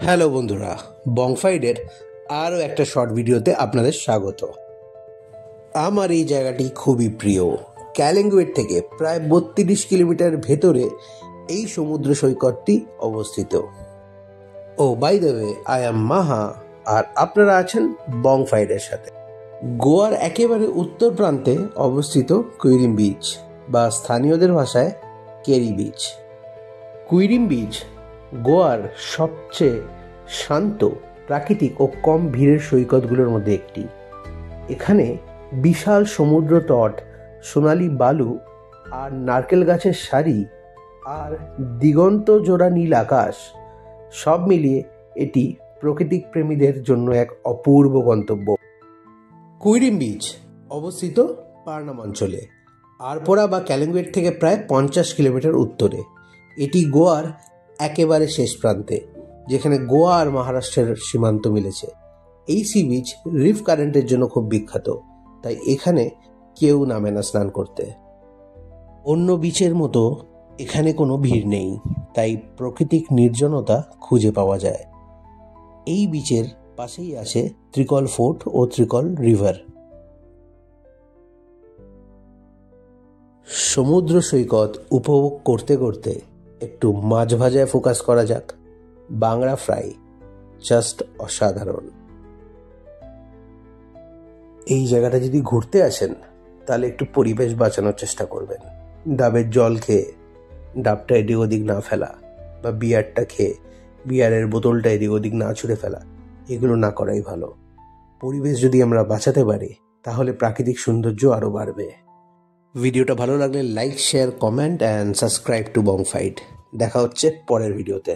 Hello বন্ধুরা, বংফাইডের আরও একটা শর্ট ভিডিওতে আপনাদের স্বাগত। আমার এই জায়গাটি খুবই প্রিয়। ক্যালেঙ্গুয়েট থেকে প্রায় 32 কিলোমিটার ভেতরে এই সমুদ্র সৈকতটি অবস্থিত। Oh by the way, I am Maha, আর আপনারা আছেন বংফাইডের সাথে। গোয়ার একেবারে উত্তর প্রান্তে অবস্থিত কুইরিম বিচ, বা স্থানীয়দের ভাষায় কেরি বিচ। কুইরিম বিচ গোয়ার সবচেয়ে শান্ত, প্রাকৃতিক ও কম ভিড়ের সৈকতগুলোর মধ্যে একটি। এখানে বিশাল সমুদ্র তট, সোনালি বালু আর নারকেল গাছের সারি আর দিগন্ত জোড়া নীল আকাশ, সব মিলিয়ে এটি প্রকৃতিক প্রেমীদের জন্য এক অপূর্ব গন্তব্য। কুইরিম বিচ অবস্থিত পারনাম অঞ্চলে, আরপোরা বা ক্যালেঙ্গুয়েট থেকে প্রায় 50 কিলোমিটার উত্তরে। এটি গোয়ার একেবারে শেষ প্রান্তে, যেখানে গোয়া আর মহারাষ্ট্রের সীমান্ত মিলেছে। এই সি বিচ রিফ কারেন্টের জন্য খুব বিখ্যাত, তাই এখানে কেউ নামে না স্নান করতে। অন্য বিচের মতো এখানে কোনো ভিড় নেই, তাই প্রাকৃতিক নির্জনতা খুঁজে পাওয়া যায়। এই বিচের পাশেই আছে ত্রিকল ফোর্ট ও ত্রিকল রিভার। সমুদ্র সৈকত উপভোগ করতে করতে একটু মাছ ভাজায় ফোকাস করা যাক। বাংলা ফ্রাই জাস্ট অসাধারণ। এই জায়গাটা যদি ঘুরতে আসেন তাহলে একটু পরিবেশ বাঁচানোর চেষ্টা করবেন। ডাবের জল খেয়ে ডাবটা এদিক ওদিক না ফেলা, বা বিয়ারটা খেয়ে বিয়ারের বোতলটা এদিক ওদিক না ছুঁড়ে ফেলা, এগুলো না করাই ভালো। পরিবেশ যদি আমরা বাঁচাতে পারি তাহলে প্রাকৃতিক সৌন্দর্য আরও বাড়বে। ভিডিওটা ভালো লাগলে like, share, comment and subscribe to Bongfied. দেখা হচ্ছে পরের ভিডিওতে।